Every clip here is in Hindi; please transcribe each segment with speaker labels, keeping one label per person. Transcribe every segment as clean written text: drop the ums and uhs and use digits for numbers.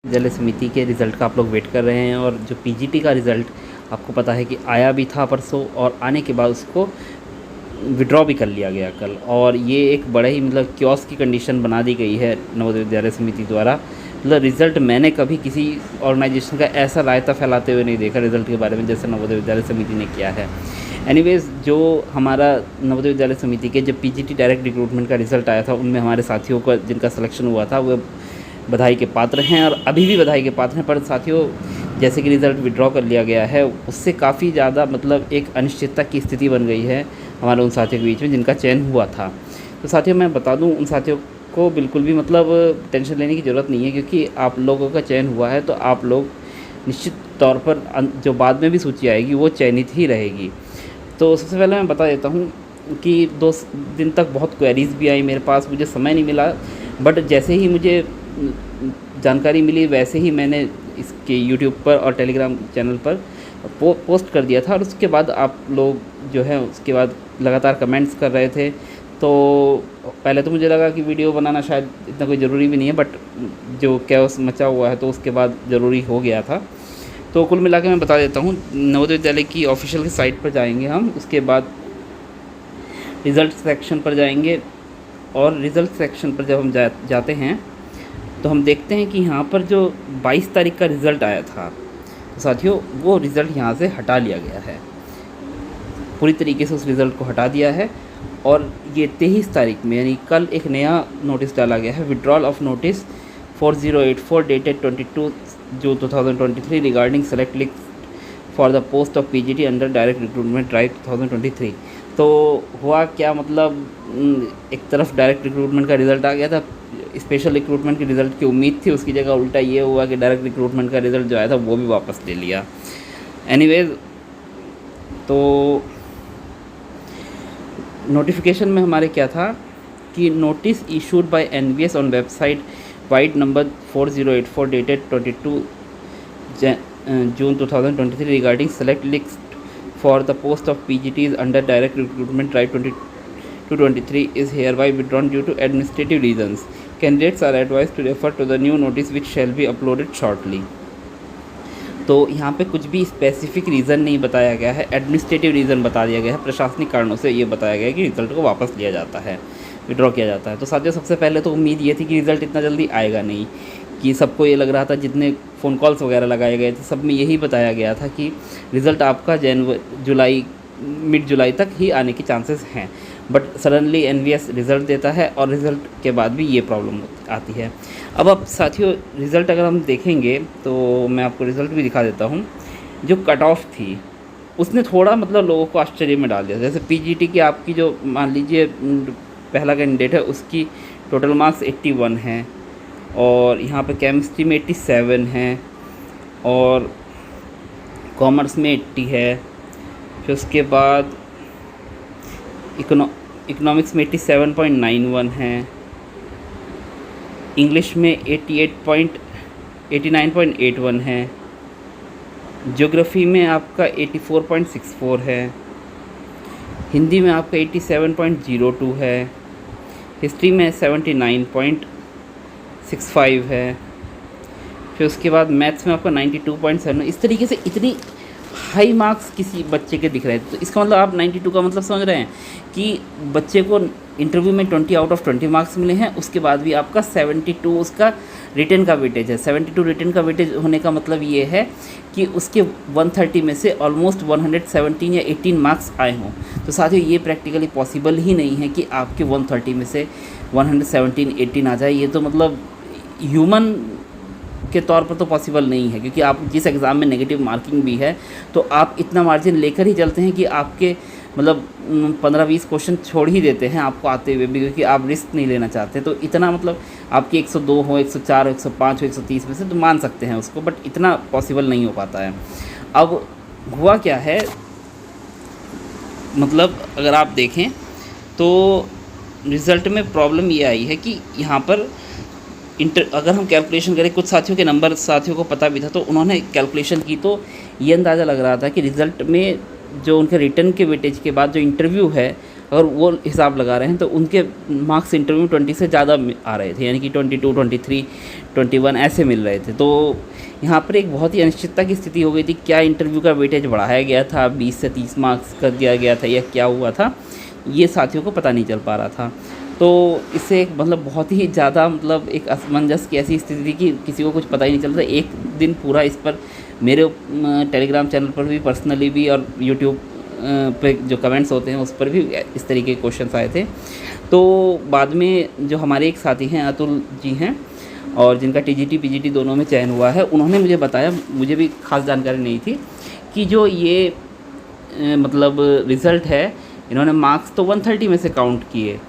Speaker 1: विद्यालय समिति के रिज़ल्ट का आप लोग वेट कर रहे हैं और जो पीजीटी का रिज़ल्ट आपको पता है कि आया भी था परसों और आने के बाद उसको विड्रॉ भी कर लिया गया कल। और ये एक बड़ा ही मतलब क्योस की कंडीशन बना दी गई है नवोदय विद्यालय समिति द्वारा। मतलब रिज़ल्ट मैंने कभी किसी ऑर्गेनाइजेशन का ऐसा रायता फैलाते हुए नहीं देखा रिज़ल्ट के बारे में जैसे नवोदय विद्यालय समिति ने किया है। एनीवेज़, जो हमारा नवोदय विद्यालय समिति के जब पीजीटी डायरेक्ट रिक्रूटमेंट का रिज़ल्ट आया था उनमें हमारे साथियों का जिनका सिलेक्शन हुआ था वो बधाई के पात्र हैं और अभी भी बधाई के पात्र हैं। पर साथियों, जैसे कि रिज़ल्ट विड्रॉ कर लिया गया है उससे काफ़ी ज़्यादा मतलब एक अनिश्चितता की स्थिति बन गई है हमारे उन साथियों के बीच में जिनका चयन हुआ था। तो साथियों, मैं बता दूं उन साथियों को बिल्कुल भी मतलब टेंशन लेने की ज़रूरत नहीं है, क्योंकि आप लोगों का चयन हुआ है तो आप लोग निश्चित तौर पर जो बाद में भी सूची आएगी वो चयनित ही रहेगी। तो सबसे पहले मैं बता देता हूँ कि 2 दिन तक बहुत क्वेरीज़ भी आई मेरे पास, मुझे समय नहीं मिला, बट जैसे ही मुझे जानकारी मिली वैसे ही मैंने इसके यूट्यूब पर और टेलीग्राम चैनल पर पोस्ट कर दिया था। और उसके बाद आप लोग जो है उसके बाद लगातार कमेंट्स कर रहे थे। तो पहले तो मुझे लगा कि वीडियो बनाना शायद इतना कोई ज़रूरी भी नहीं है, बट जो कैओस मचा हुआ है तो उसके बाद ज़रूरी हो गया था। तो कुल मिला के मैं बता देता हूँ, नवोदय विद्यालय की ऑफिशियल साइट पर जाएंगे हम, उसके बाद रिज़ल्ट सेक्शन पर जाएंगे और रिज़ल्ट सेक्शन पर जब हम जाते हैं तो हम देखते हैं कि यहाँ पर जो 22 तारीख का रिज़ल्ट आया था तो साथियों वो रिज़ल्ट यहाँ से हटा लिया गया है, पूरी तरीके से उस रिज़ल्ट को हटा दिया है। और ये 23 तारीख में यानी कल एक नया नोटिस डाला गया है, withdrawal of notice 4084 dated 22 June 2023 regarding select list for the post of PGT under direct recruitment drive 2023। तो हुआ क्या, मतलब एक तरफ डायरेक्ट रिक्रूटमेंट का रिज़ल्ट आ गया था, स्पेशल रिक्रूटमेंट के रिज़ल्ट की उम्मीद थी, उसकी जगह उल्टा ये हुआ कि डायरेक्ट रिक्रूटमेंट का रिज़ल्ट जो आया था वो भी वापस ले लिया। एनीवेज, तो नोटिफिकेशन में हमारे क्या था कि notice issued by NVS on website vide number 4084 dated 22 June 2023 regarding select list for the post of PGTs under direct recruitment drive 2023 is hereby withdrawn due to administrative reasons. Candidates are advised to refer to the new notice which shall be uploaded shortly. तो यहाँ पे कुछ भी स्पेसिफिक रीज़न नहीं बताया गया है, एडमिनिस्ट्रेटिव रीज़न बता दिया गया है, प्रशासनिक कारणों से ये बताया गया है कि रिज़ल्ट को वापस लिया जाता है, विड्रॉ किया जाता है। तो साथियों, सबसे पहले तो उम्मीद ये थी कि रिज़ल्ट इतना जल्दी आएगा नहीं, कि सबको ये लग रहा था, जितने फ़ोन कॉल्स वगैरह लगाए गए थे सब में यही बताया गया था कि रिज़ल्ट आपका मिड जुलाई तक ही आने की चांसेस हैं। बट सडनली एनवीएस रिज़ल्ट देता है और रिज़ल्ट के बाद भी ये प्रॉब्लम आती है। अब साथियों, रिज़ल्ट अगर हम देखेंगे तो मैं आपको रिज़ल्ट भी दिखा देता हूँ। जो कट ऑफ थी उसने थोड़ा मतलब लोगों को आश्चर्य में डाल दिया। जैसे पीजीटी की आपकी जो मान लीजिए पहला कैंडिडेट है उसकी टोटल मार्क्स 81 हैं और यहाँ पे केमिस्ट्री में 87 हैं और कॉमर्स में 80 है। फिर उसके बाद इकोनॉमिक्स में 87.91 है, इंग्लिश में 89.81 है, ज्योग्राफी में आपका 84.64 है, हिंदी में आपका 87.02 है, हिस्ट्री में 79.65 है, फिर उसके बाद मैथ्स में आपका 92.7। इस तरीके से इतनी हाई मार्क्स किसी बच्चे के दिख रहे थे। तो इसका मतलब आप 92 का मतलब समझ रहे हैं कि बच्चे को इंटरव्यू में 20 आउट ऑफ 20 मार्क्स मिले हैं, उसके बाद भी आपका 72 उसका रिटन का वेटेज है। 72 रिटन का वेटेज होने का मतलब ये है कि उसके 130 में से ऑलमोस्ट 117 या 18 मार्क्स आए हों। तो साथियों, ये प्रैक्टिकली पॉसिबल ही नहीं है कि आपके 130 में से 117 18 आ जाए। ये तो मतलब ह्यूमन के तौर पर तो पॉसिबल नहीं है, क्योंकि आप जिस एग्ज़ाम में नेगेटिव मार्किंग भी है तो आप इतना मार्जिन लेकर ही चलते हैं कि आपके मतलब 15-20 क्वेश्चन छोड़ ही देते हैं आपको आते हुए भी, क्योंकि आप रिस्क नहीं लेना चाहते। तो इतना मतलब आपकी 102 हो, 104 हो, 105 हो, 130 में से तो मान सकते हैं उसको, बट इतना पॉसिबल नहीं हो पाता है। अब हुआ क्या है, मतलब अगर आप देखें तो रिज़ल्ट में प्रॉब्लम ये आई है कि यहाँ पर अगर हम कैलकुलेशन करें, कुछ साथियों के नंबर साथियों को पता भी था तो उन्होंने कैलकुलेशन की तो ये अंदाज़ा लग रहा था कि रिज़ल्ट में जो उनके रिटर्न के वेटेज के बाद जो इंटरव्यू है अगर वो हिसाब लगा रहे हैं तो उनके मार्क्स इंटरव्यू 20 से ज़्यादा आ रहे थे, यानी कि 22, 23, 21 ऐसे मिल रहे थे। तो यहाँ पर एक बहुत ही अनिश्चितता की स्थिति हो गई थी। क्या इंटरव्यू का वेटेज बढ़ाया गया था, 20 से 30 मार्क्स कर दिया गया था, या क्या हुआ था, ये साथियों को पता नहीं चल पा रहा था। तो इससे एक मतलब बहुत ही ज़्यादा मतलब एक असमंजस की ऐसी स्थिति थी कि किसी को कुछ पता ही नहीं चल रहा। एक दिन पूरा इस पर मेरे टेलीग्राम चैनल पर भी पर्सनली भी और यूट्यूब पे जो कमेंट्स होते हैं उस पर भी इस तरीके के क्वेश्चंस आए थे। तो बाद में जो हमारे एक साथी हैं अतुल जी हैं, और जिनका टीजीटी पीजीटी दोनों में चयन हुआ है, उन्होंने मुझे बताया, मुझे भी खास जानकारी नहीं थी, कि जो ये मतलब रिज़ल्ट है, इन्होंने मार्क्स तो 130 में से काउंट किए,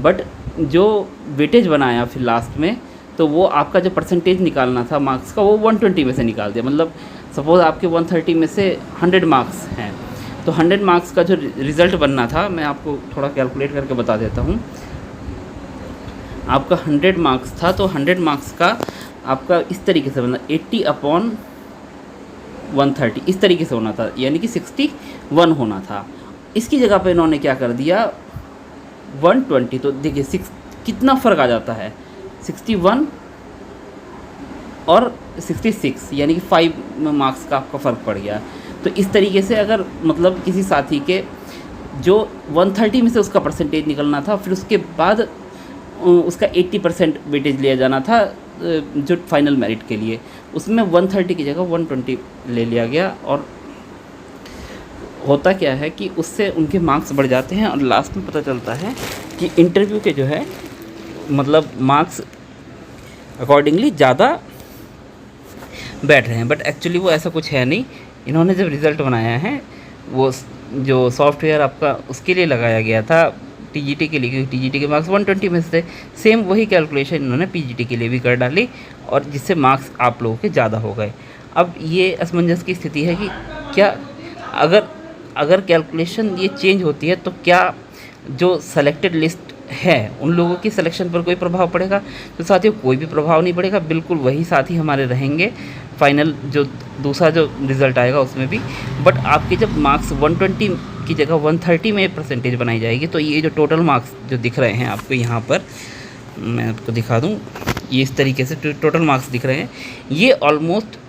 Speaker 1: बट जो वेटेज बनाया फिर लास्ट में, तो वो आपका जो परसेंटेज निकालना था मार्क्स का, वो 120 में से निकाल दिया। मतलब सपोज़ आपके 130 में से 100 मार्क्स हैं, तो 100 मार्क्स का जो रिज़ल्ट बनना था, मैं आपको थोड़ा कैलकुलेट करके बता देता हूँ। आपका 100 मार्क्स था, तो 100 मार्क्स का आपका इस तरीके से बनना 80/130 इस तरीके से होना था, यानी कि 61 होना था। इसकी जगह पे इन्होंने क्या कर दिया, 120। तो देखिए कितना फ़र्क आ जाता है, 61 और 66, यानी कि 5 मार्क्स का आपका फ़र्क पड़ गया। तो इस तरीके से अगर मतलब किसी साथी के जो 130 में से उसका परसेंटेज निकलना था, फिर उसके बाद उसका 80% वेटेज लिया जाना था जो फाइनल मेरिट के लिए, उसमें 130 की जगह 120 ले लिया गया। और होता क्या है कि उससे उनके मार्क्स बढ़ जाते हैं, और लास्ट में पता चलता है कि इंटरव्यू के जो है मतलब मार्क्स अकॉर्डिंगली ज़्यादा बैठ रहे हैं, बट एक्चुअली वो ऐसा कुछ है नहीं। इन्होंने जब रिज़ल्ट बनाया है, वो जो सॉफ्टवेयर आपका उसके लिए लगाया गया था टीजीटी के लिए, क्योंकि टीजीटी के मार्क्स 120 में से थे, सेम वही कैलकुलेशन इन्होंने पीजीटी के लिए भी कर डाली, और जिससे मार्क्स आप लोगों के ज़्यादा हो गए। अब ये असमंजस की स्थिति है कि क्या अगर कैलकुलेशन ये चेंज होती है, तो क्या जो सेलेक्टेड लिस्ट है उन लोगों की सिलेक्शन पर कोई प्रभाव पड़ेगा? तो साथियों, कोई भी प्रभाव नहीं पड़ेगा, बिल्कुल वही साथी हमारे रहेंगे फाइनल जो दूसरा जो रिज़ल्ट आएगा उसमें भी। बट आपके जब मार्क्स 120 की जगह 130 में परसेंटेज बनाई जाएगी, तो ये जो टोटल मार्क्स जो दिख रहे हैं आपको यहाँ पर, मैं आपको दिखा दूँ, ये इस तरीके से टोटल मार्क्स दिख रहे हैं, ये ऑलमोस्ट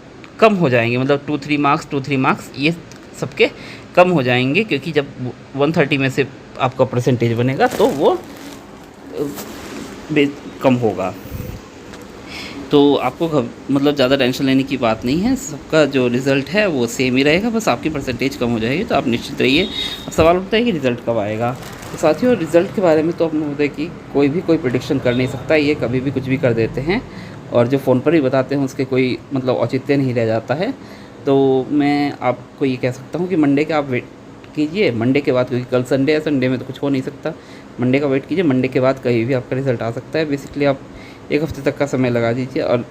Speaker 1: कम हो जाएंगे। मतलब 2-3 मार्क्स ये सबके कम हो जाएंगे, क्योंकि जब 130 में से आपका परसेंटेज बनेगा तो वो कम होगा। तो आपको मतलब ज़्यादा टेंशन लेने की बात नहीं है, सबका जो रिज़ल्ट है वो सेम ही रहेगा, बस आपकी परसेंटेज कम हो जाएगी, तो आप निश्चित रहिए। अब सवाल उठता है कि रिज़ल्ट कब आएगा। तो साथियों, रिज़ल्ट के बारे में तो अपने होता है कि कोई प्रेडिक्शन कर नहीं सकता, ये कभी भी कुछ भी कर देते हैं, और जो फ़ोन पर ही बताते हैं उसके कोई मतलब औचित्य नहीं रह जाता है। तो मैं आपको ये कह सकता हूँ कि मंडे का आप वेट कीजिए, मंडे के बाद, क्योंकि कल संडे है, संडे में तो कुछ हो नहीं सकता, मंडे का वेट कीजिए, मंडे के बाद कहीं भी आपका रिज़ल्ट आ सकता है। बेसिकली आप 1 हफ़्ते तक का समय लगा दीजिए, और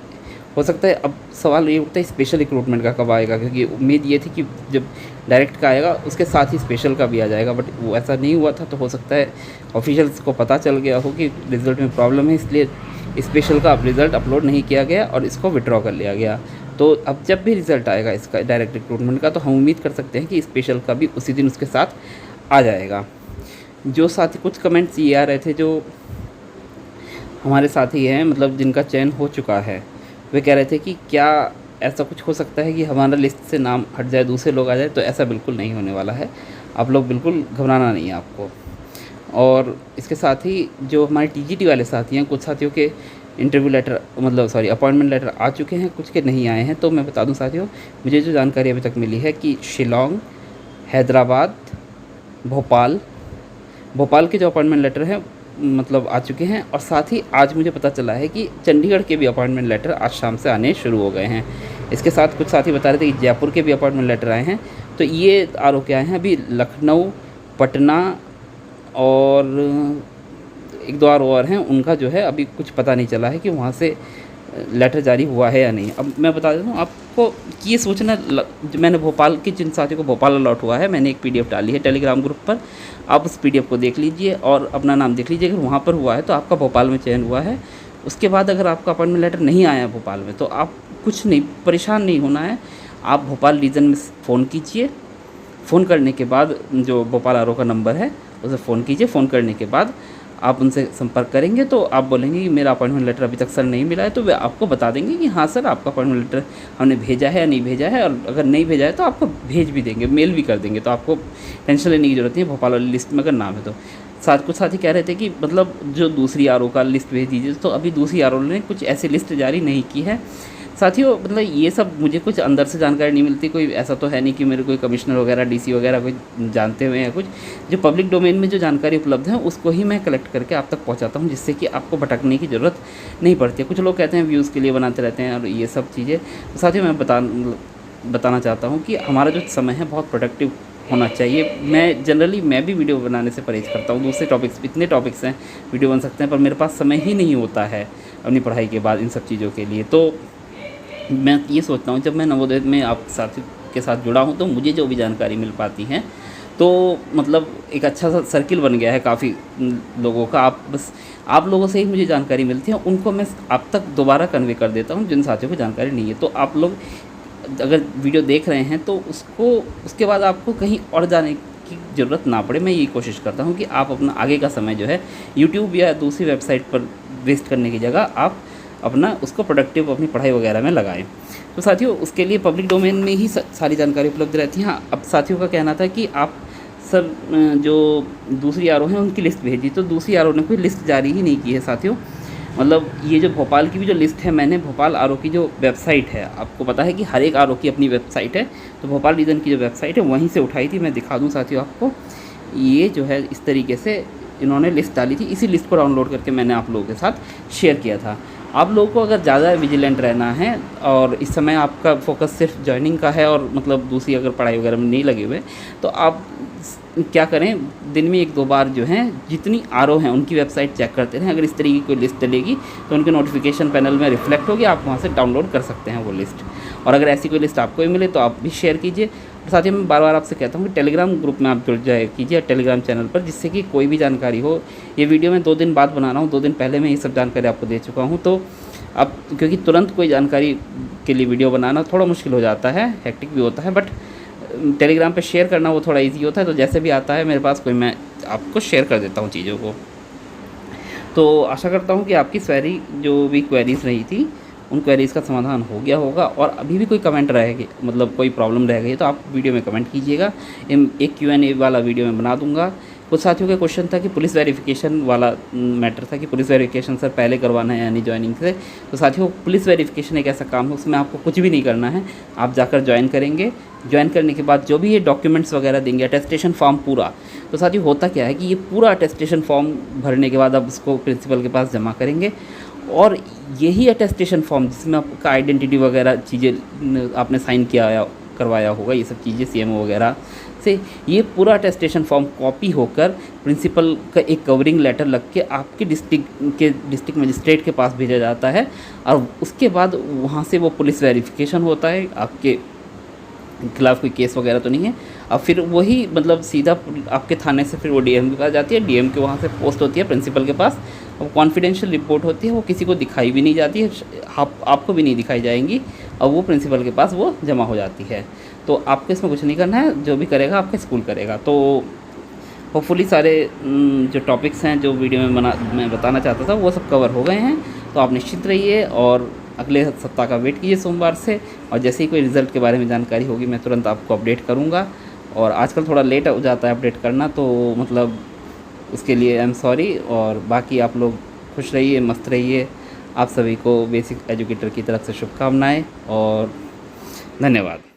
Speaker 1: हो सकता है, अब सवाल ये उठता है स्पेशल रिक्रूटमेंट का कब आएगा, क्योंकि उम्मीद ये थी कि जब डायरेक्ट का आएगा उसके साथ ही स्पेशल का भी आ जाएगा, बट वो ऐसा नहीं हुआ था। तो हो सकता है ऑफिशियल्स को पता चल गया हो कि रिज़ल्ट में प्रॉब्लम है, इसलिए स्पेशल का रिज़ल्ट अपलोड नहीं किया गया और इसको विड्रॉ कर लिया गया। तो अब जब भी रिज़ल्ट आएगा इसका डायरेक्ट रिक्रूटमेंट का, तो हम उम्मीद कर सकते हैं कि स्पेशल का भी उसी दिन उसके साथ आ जाएगा। जो साथी कुछ कमेंट्स ये आ रहे थे, जो हमारे साथी हैं मतलब जिनका चयन हो चुका है, वे कह रहे थे कि क्या ऐसा कुछ हो सकता है कि हमारा लिस्ट से नाम हट जाए, दूसरे लोग आ जाए। तो ऐसा बिल्कुल नहीं होने वाला है, आप लोग बिल्कुल घबराना नहीं है आपको। और इसके साथ ही जो हमारे टीजीटी वाले साथी हैं, कुछ साथियों के इंटरव्यू लेटर अपॉइंटमेंट लेटर आ चुके हैं, कुछ के नहीं आए हैं। तो मैं बता दूं साथियों, मुझे जो जानकारी अभी तक मिली है कि शिलोंग, हैदराबाद, भोपाल के जो अपॉइंटमेंट लेटर हैं मतलब आ चुके हैं, और साथ ही आज मुझे पता चला है कि चंडीगढ़ के भी अपॉइंटमेंट लेटर आज शाम से आने शुरू हो गए हैं। इसके साथ कुछ साथी बता रहे थे कि जयपुर के भी अपॉइंटमेंट लेटर आए हैं। तो ये आरोप आए हैं, अभी लखनऊ, पटना और 1-2 और हैं, उनका जो है अभी कुछ पता नहीं चला है कि वहाँ से लेटर जारी हुआ है या नहीं। अब मैं बता देता हूँ आपको कि ये सूचना मैंने भोपाल के जिन साथियों को भोपाल अलॉट हुआ है, मैंने एक PDF डाली है टेलीग्राम ग्रुप पर, आप उस PDF को देख लीजिए और अपना नाम देख लीजिए। अगर वहाँ पर हुआ है तो आपका भोपाल में चयन हुआ है। उसके बाद अगर आपका अपॉइंटमेंट लेटर नहीं आया भोपाल में, तो आप कुछ नहीं, परेशान नहीं होना है। आप भोपाल रीजन में फ़ोन कीजिए, फ़ोन करने के बाद जो भोपाल RO का नंबर है उसे फ़ोन कीजिए, फ़ोन करने के बाद आप उनसे संपर्क करेंगे तो आप बोलेंगे कि मेरा अपॉइंटमेंट लेटर अभी तक सर नहीं मिला है, तो वे आपको बता देंगे कि हाँ सर आपका अपॉइंटमेंट लेटर हमने भेजा है या नहीं भेजा है, और अगर नहीं भेजा है तो आपको भेज भी देंगे, मेल भी कर देंगे, तो आपको टेंशन लेने की ज़रूरत नहीं है भोपाल वाली लिस्ट में अगर नाम है तो। कुछ साथी कह रहे थे कि मतलब जो दूसरी आर का लिस्ट भेज दीजिए, तो अभी दूसरी आर ने कुछ ऐसी लिस्ट जारी नहीं की है साथियों। मतलब ये सब मुझे कुछ अंदर से जानकारी नहीं मिलती, कोई ऐसा तो है नहीं कि मेरे कोई कमिश्नर वगैरह डीसी वगैरह कोई जानते हुए हैं कुछ। जो पब्लिक डोमेन में जो जानकारी उपलब्ध है उसको ही मैं कलेक्ट करके आप तक पहुंचाता हूं, जिससे कि आपको भटकने की ज़रूरत नहीं पड़ती है। कुछ लोग कहते हैं व्यूज़ के लिए बनाते रहते हैं और ये सब चीज़ें। तो साथियों मैं बताना चाहता हूँ कि हमारा जो समय है बहुत प्रोडक्टिव होना चाहिए। मैं भी वीडियो बनाने से परहेज़ करता हूँ। दूसरे टॉपिक्स, इतने टॉपिक्स हैं वीडियो बन सकते हैं, पर मेरे पास समय ही नहीं होता है अपनी पढ़ाई के बाद इन सब चीज़ों के लिए। तो मैं ये सोचता हूँ जब मैं नवोदय में आप साथी के साथ जुड़ा हूँ तो मुझे जो भी जानकारी मिल पाती है तो मतलब एक अच्छा सा सर्किल बन गया है काफ़ी लोगों का। आप लोगों से ही मुझे जानकारी मिलती है, उनको मैं आप तक दोबारा कन्वे कर देता हूँ जिन साथियों को जानकारी नहीं है। तो आप लोग अगर वीडियो देख रहे हैं तो उसके बाद आपको कहीं और जाने की ज़रूरत ना पड़े। मैं यही कोशिश करता हूँ कि आप अपना आगे का समय जो है यूट्यूब या दूसरी वेबसाइट पर वेस्ट करने की जगह आप अपना उसको प्रोडक्टिव अपनी पढ़ाई वगैरह में लगाएं। तो साथियों उसके लिए पब्लिक डोमेन में ही सारी जानकारी उपलब्ध रहती है। हाँ, अब साथियों का कहना था कि आप सर जो दूसरी आर हैं उनकी लिस्ट भेजी, तो दूसरी आर ने कोई लिस्ट जारी ही नहीं की है साथियों। मतलब ये जो भोपाल की भी जो लिस्ट है, मैंने भोपाल आर की जो वेबसाइट है, आपको पता है कि हर एक आर की अपनी वेबसाइट है, तो भोपाल रीजन की जो वेबसाइट है वहीं से उठाई थी। मैं दिखा दूँ साथियों आपको, ये जो है इस तरीके से इन्होंने लिस्ट डाली थी। इसी लिस्ट को डाउनलोड करके मैंने आप लोगों के साथ शेयर किया था। आप लोगों को अगर ज़्यादा विजिलेंट रहना है और इस समय आपका फोकस सिर्फ जॉइनिंग का है और मतलब दूसरी अगर पढ़ाई वगैरह में नहीं लगे हुए, तो आप क्या करें, दिन में 1-2 बार जो है जितनी आर हैं उनकी वेबसाइट चेक करते रहें। अगर इस तरीके की कोई लिस्ट डलेगी तो उनके नोटिफिकेशन पैनल में रिफ्लेक्ट होगी, आप वहाँ से डाउनलोड कर सकते हैं वो लिस्ट। और अगर ऐसी कोई लिस्ट आपको भी मिले तो आप भी शेयर कीजिए। साथ ही मैं बार आपसे कहता हूँ कि टेलीग्राम ग्रुप में आप जुड़ जाए कीजिए, टेलीग्राम चैनल पर, जिससे कि कोई भी जानकारी हो। ये वीडियो मैं 2 दिन बाद बना रहा हूँ, 2 दिन पहले मैं ये सब जानकारी आपको दे चुका हूँ। तो अब क्योंकि तुरंत कोई जानकारी के लिए वीडियो बनाना थोड़ा मुश्किल हो जाता है, हेक्टिक भी होता है, बट टेलीग्राम पे शेयर करना वो थोड़ा इजी होता है। तो जैसे भी आता है मेरे पास कोई, मैं आपको शेयर कर देता हूँ चीज़ों को। तो आशा करता हूँ कि आपकी सारी जो भी क्वेरीज़ रही थी उन क्वेरीज़ का समाधान हो गया होगा। और अभी भी कोई कमेंट रहेगी, मतलब कोई प्रॉब्लम रह गई तो आप वीडियो में कमेंट कीजिएगा। एक Q&A वाला वीडियो में बना दूंगा। कुछ साथियों का क्वेश्चन था कि पुलिस वेरिफिकेशन वाला मैटर था कि पुलिस वेरिफिकेशन सर पहले करवाना है यानी ज्वाइनिंग से। तो साथियों पुलिस वेरिफिकेशन एक ऐसा काम है, उसमें आपको कुछ भी नहीं करना है। आप जाकर ज्वाइन करेंगे, ज्वाइन करने के बाद जो भी ये डॉक्यूमेंट्स वगैरह देंगे, अटेस्टेशन फॉर्म पूरा। तो साथियों होता क्या है कि ये पूरा अटेस्टेशन फॉर्म भरने के बाद आप उसको प्रिंसिपल के पास जमा करेंगे, और यही अटेस्टेशन फॉर्म जिसमें आपका आइडेंटिटी वगैरह चीज़ें आपने साइन किया करवाया होगा, ये सब चीज़ें CMO वगैरह से, ये पूरा अटेस्टेशन फॉर्म कॉपी होकर प्रिंसिपल का एक कवरिंग लेटर लग के आपके डिस्ट्रिक्ट मजिस्ट्रेट के पास भेजा जाता है। और उसके बाद वहाँ से वो पुलिस वेरिफिकेशन होता है, आपके खिलाफ़ कोई केस वगैरह तो नहीं है। अब फिर वही मतलब सीधा आपके थाने से फिर वो DM के पास जाती है, DM के वहाँ से पोस्ट होती है प्रिंसिपल के पास। अब कॉन्फिडेंशियल रिपोर्ट होती है, वो किसी को दिखाई भी नहीं जाती है, आपको भी नहीं दिखाई जाएंगी, और वो प्रिंसिपल के पास वो जमा हो जाती है। तो आपको इसमें कुछ नहीं करना है, जो भी करेगा आपका स्कूल करेगा। तो होपफुली सारे जो टॉपिक्स हैं जो वीडियो में मैं बताना चाहता था वो सब कवर हो गए हैं। तो आप निश्चित रहिए और अगले सप्ताह का वेट कीजिए सोमवार से, और जैसे ही कोई रिज़ल्ट के बारे में जानकारी होगी मैं तुरंत आपको अपडेट करूँगा। और आजकल थोड़ा लेट हो जाता है अपडेट करना, तो मतलब उसके लिए आई एम सॉरी। और बाकी आप लोग खुश रहिए, मस्त रहिए। आप सभी को बेसिक एजुकेटर की तरफ से शुभकामनाएं और धन्यवाद।